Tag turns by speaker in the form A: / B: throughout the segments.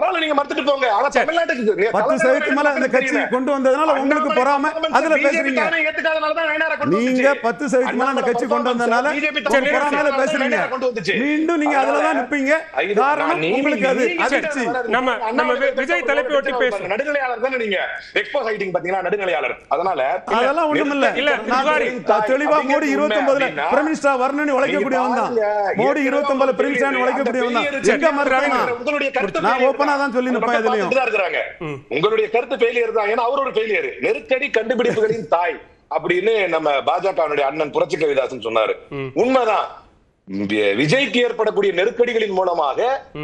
A: பரவாயில்ல, நீங்க மறுத்துட்டு போங்க. ஆனா தமிழ்நாட்டுக்கு
B: 10% மேல அந்த கட்சி கொண்டு வந்ததுனால உங்களுக்கு பொறாம அதுல பேசுறீங்க. நீங்க 10% மேல அந்த கட்சி கொண்டு வந்ததுனால பொறாமையில பேசுறீங்க. மீண்டும் நீங்க அதுலதான் நிப்பீங்க. காரணம் உங்களுக்கு அது அதிர்ச்சி.
C: நம்ம விஜய் தலைப்பை ஒட்டி பேசுறோம்.
A: நடுநிலையாளர் தானே நீங்க. எக்ஸ்போஸ் ஆயிட்டீங்க பாத்தீங்களா, நடுநிலையாளர். அதனால
B: அதெல்லாம் ஒண்ணும் இல்ல. தெளிவா மோடி 29ல பிரைம் மினிஸ்டர் வரணும்னு உழைக்கக்கூடியவன் தான். மோடி 29ல பிரைம் மினிஸ்டர் உழைக்கக்கூடியவன் தான். எங்க மறுறாங்க?
A: உங்களுடைய கருத்து
B: நான் ஓபனா தான் சொல்லி நிப்பேன். இதுலயும்
A: உங்களுடைய கருத்து ஃபெயிலியர் தான். ஏன்னா அவர் ஒரு ஃபெயிலியர். நெருக்கடி கண்டுபிடிப்புகளின் தாய் அப்படின்னு நம்ம பாஜகவுடைய அண்ணன் புரட்சி கவிதாசன் சொன்னாரு. உண்மைதான். விஜய்க்கு ஏற்படக்கூடிய நெருக்கடிகளின் மூலமாக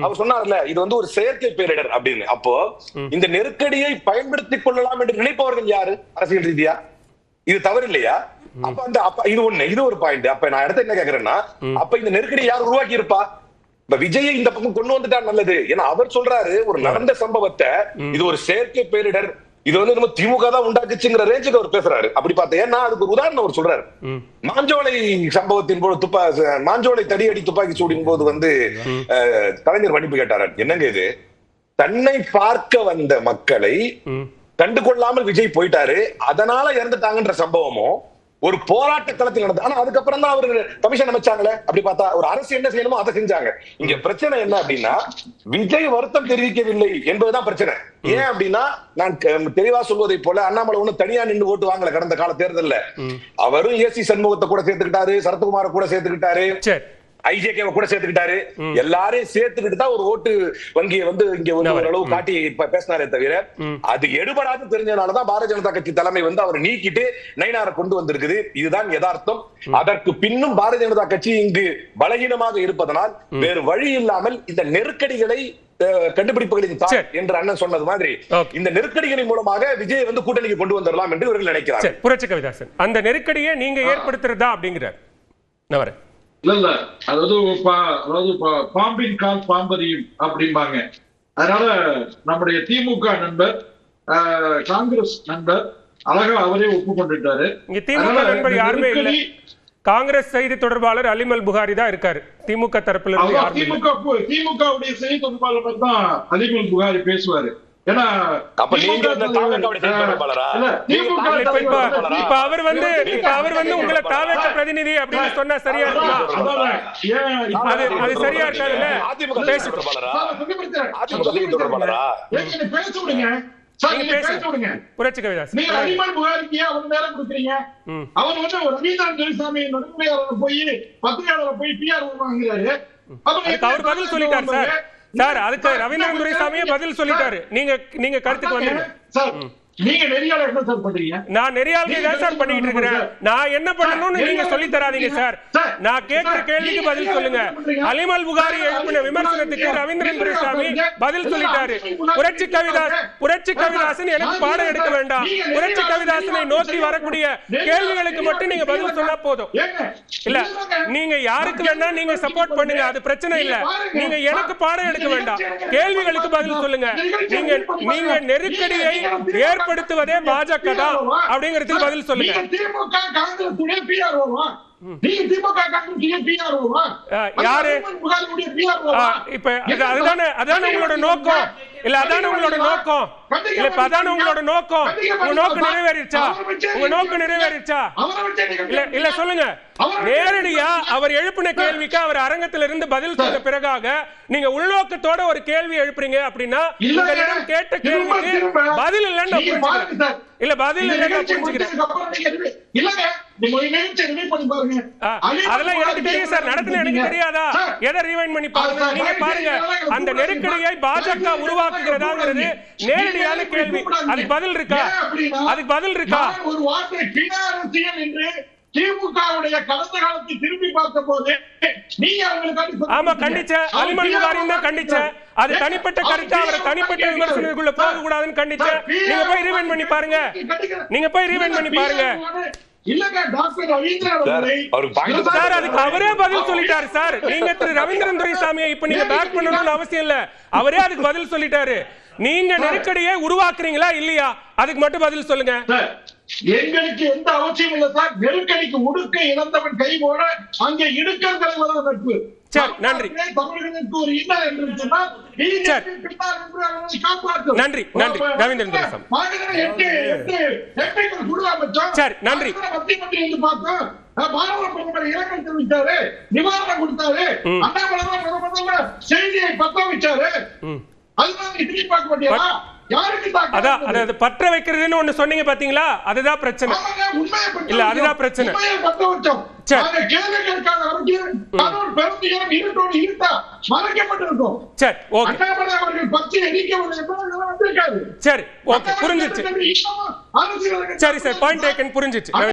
A: அவர் சொன்னார்ல, இது வந்து ஒரு செயற்கை பேரிடர் அப்படின்னு. அப்போ இந்த நெருக்கடியை பயன்படுத்திக் கொள்ளலாம் என்று நினைப்பவர்கள் யாரு அரசியல் ரீதியா? இது தவறு இல்லையா? அப்ப இது ஒண்ணு, இது ஒரு பாயிண்ட். அப்ப நான் அடுத்து என்ன கேக்குறேன்னா, அப்ப இந்த நெருக்கடியை யார் உருவாக்கி இருப்பா? இப்ப விஜயை இந்த பக்கம் கொண்டு வந்துட்டா நல்லது. ஏன்னா அவர் சொல்றாரு ஒரு நடந்த சம்பவத்தை இது ஒரு செயற்கை பேரிடர், இது வந்து நம்ம திமுக தான் உண்டாக்குச்சுங்கிற ரேஞ்சுக்கு அவர் பேசுறாரு. அப்படி பார்த்தா ஏன்னா அதுக்கு ஒரு உதாரணம் அவர் சொல்றாரு. மாஞ்சோலை சம்பவத்தின் போது மாஞ்சோலை தடியடி துப்பாக்கி சூடின் போது வந்து கலைஞர் மன்னிப்பு கேட்டாரு. என்னங்க இது, தன்னை பார்க்க வந்த மக்களை கண்டுகொள்ளாமல் விஜய் போயிட்டாரு, அதனால இறந்துட்டாங்கன்ற சம்பவமும் ஒரு போராட்ட களத்தில் நடந்தது. ஆனா அதுக்கப்புறம் தான் அவரு கமிஷன் அமைச்சாங்களே. அப்படி பார்த்தா ஒரு அரசு என்ன செய்யணுமோ அதை செஞ்சாங்க. இங்க பிரச்சனை என்ன அப்படின்னா, விஜய் வருத்தம் தெரிவிக்கவில்லை என்பதுதான் பிரச்சனை. ஏன் அப்படின்னா, நான் தெளிவா சொல்வதை போல அண்ணாமலை ஒண்ணு தனியா நின்று ஓட்டு வாங்கல. கடந்த கால தேர்தல்ல அவரும் ஏசி சண்முகத்தை கூட சேர்த்துக்கிட்டாரு, சரத்குமார கூட சேர்த்துக்கிட்டாரு, ஐஜேகே கூட சேர்த்துக்கிட்டாரு. எல்லாரையும் சேர்த்துக்கிட்டு தான் ஒரு ஓட்டு வங்கியை வந்து இங்க ஓரளவு காட்டி பேசினாரே தவிர, அது எடுபடாது தெரிஞ்சதுனாலதான் பாரதிய ஜனதா கட்சி தலைமை வந்து அவர் நீக்கிட்டு நயினாரை கொண்டு வந்திருக்குது. இதுதான் யதார்த்தம். அதற்கு பின்னும் பாரதிய ஜனதா கட்சி இங்கு பலகீனமாக இருப்பதனால் வேறு வழி இல்லாமல் இந்த நெருக்கடிகளை கண்டுபிடிப்புகளின் தாய் என்று அண்ணன் சொன்னது மாதிரி இந்த நெருக்கடிகளின் மூலமாக விஜய் வந்து கூட்டணிக்கு கொண்டு வந்துடலாம் என்று இவர்கள் நினைக்கிறார்.
C: புரட்சி கவிதாசன் அந்த நெருக்கடியை நீங்க ஏற்படுத்துறதா அப்படிங்கிறார்.
D: இல்ல அதாவது பாம்பின் கால் பாம்பரியும் அப்படிம்பாங்க. அதனால நம்முடைய திமுக நண்பர் காங்கிரஸ் நண்பர் அழகா அவரே ஒப்புக்கொண்டுட்டாரு.
C: இங்க திமுக நண்பர் யாருமே இல்ல. காங்கிரஸ் செய்தி தொடர்பாளர் அலிமல் புகாரி தான் இருக்காரு. திமுக தரப்புல இருந்து
D: திமுகவுடைய செய்தி தொடர்பாளர் தான் அலிமல் புகாரி பேசுவாரு. ஏன்னா
C: இப்ப அவர் வந்து உங்களை தாவேக பிரதிநிதி அப்படின்னு சொன்னா சரியா இருக்குமா? அது சரியா இருக்காதுல்ல. புரட்சி கவிதாசன்
D: நீங்க அலிமல் புகாரிக்கு அவர் நேரம் கொடுக்குறீங்க. அவர் வந்து ரவீந்திரன் துரைசாமி நடுநிலையாளர் போய் பத்திரிகையாளர் போய் பிஆர் வாங்குறாரு.
C: அவர் பதில் சொல்லிட்டார் சார். சார் அதுக்கு ரவீந்திரன் துரைசாமியே பதில் சொல்லிட்டாரு. நீங்க கருத்துக்கு வந்து
D: நீங்க நெறியாளர் என்ன சார் பண்றீங்க?
C: நான் நெறியாளர் தான் சார் பண்ணிட்டு இருக்கிறேன். நான் என்ன பண்ணணும்னு நீங்க சொல்லி தராதீங்க சார். நான் கேட்கிற கேள்விக்கு பதில் சொல்லுங்க. அலிமல் புகாரி எழுப்பின விமர்சனத்துக்கு ரவீந்திரன் துரைசாமி பதில் சொல்லிட்டாரு. புரட்சி கவிதாசன் எனக்கு பாடம் எடுக்க வேண்டாம். புரட்சி கவிதாசனை நோக்கி வரக்கூடிய கேள்விகளுக்கு மட்டும் நீங்க பதில் சொன்னா போதும். இல்ல நீங்க யாருக்கு வேணா நீங்க சப்போர்ட் பண்ணுங்க, அது பிரச்சனை இல்ல. நீங்க எனக்கு பாடம் எடுக்க வேண்டாம். கேள்விகளுக்கு பதில் சொல்லுங்க. நீங்க நெருக்கடியை ஏற்படுத்துவதே பாஜக தான் அப்படிங்கிறதுக்கு பதில் சொல்லுங்க. யாரு இப்ப அதான உங்களோட நோக்கம்? இல்ல அதான உங்களோட நோக்கம்? இல்ல இப்ப அதான உங்களோட நோக்கம்? உங்க நோக்கம் நிறைவேறிச்சா? உங்க நோக்கம் நிறைவேறிச்சா? இல்ல சொல்லுங்க. நேரடியா அவர் எழுப்பின கேள்விக்கு அவர் அரங்கத்தில் இருந்து பதில் சொன்ன பிறகாக நீங்க உள்நோக்கத்தோட ஒரு கேள்வி எழுப்புறீங்க அப்படின்னா உங்களிடம் கேட்ட கேள்விக்கு பதில் இல்லைன்னு புரிஞ்சுக்கிறேன். இல்ல பதில் இல்லைன்னு புரிஞ்சுக்கிறேன். அதெல்லாம் எனக்கு தெரியும் சார். நடத்தின எனக்கு தெரியாதா? எதை ரீவைண்ட் பண்ணி பாருங்க. நீங்க பாருங்க, அந்த நெருக்கடியை பாஜக உருவாக்குகிறதாங்கிறது நேரடியான கேள்வி. அதுக்கு பதில் இருக்கா? அதுக்கு பதில் இருக்கா?
D: ஒரு வார்த்தை பினாரசியல் என்று திமுகவுடைய கடந்த காலத்தை திரும்பி பார்த்த போது நீங்க அவங்களுக்கு
C: ஆமா கண்டிச்ச அலிமல் புகாரியும் தான் கண்டிச்ச. அது தனிப்பட்ட கருத்து, அவரை தனிப்பட்ட விமர்சனத்துக்குள்ள போக கூடாதுன்னு கண்டிச்ச. நீங்க போய் ரீவைண்ட் பண்ணி பாருங்க. நீங்க போய் ரீவைண்ட் பண்ணி பாருங்க. அதுக்கு அவரே பதில் சொல்லிட்டாரு சார். நீங்க திரு ரவீந்திரன் துரைசாமியை இப்ப நீங்க பேக் பண்ணணும்னு அவசியம் இல்ல. அவரே அதுக்கு பதில் சொல்லிட்டாரு. நீங்க நெருக்கடியை உருவாக்குறீங்களா இல்லையா? அதுக்கு மட்டும் பதில் சொல்லுங்க.
D: எங்களுக்கு எந்த அவசியம் இல்ல சார். நெருக்கடிக்கு முடுக்க இழந்தவன் கை போட அங்கே இடுக்கள் நட்பு.
C: சரி, நன்றி.
D: தமிழர்களுக்கு ஒரு இன்னல் என்று சொன்னால்
C: சரி. நன்றி நன்றி ரவீந்திரன் துரைசாமி. சரி, நன்றி.
D: மத்திய மந்திரி என்று பார்த்தோம், பாரத பிரதமர் இரங்கல் தெரிவித்தாரு, நிவாரணம் கொடுத்தாரு, அண்ணாமலை தான் முதல்ல செய்தியை பத்த வச்சாரு. அதுதான் திரும்பி பார்க்க மாட்டியா? யாருக்கு
C: அதான் அதாவது பற்ற வைக்கிறதுன்னு ஒண்ணு சொன்னீங்க பாத்தீங்களா, அதுதான் பிரச்சனை. இல்ல அதுதான் பிரச்சனை. சரி, ஓகே. சரி, ஓகே, புரிஞ்சிச்சு. சரி சார், பாயிண்ட் டேக்கன், புரிஞ்சிச்சு.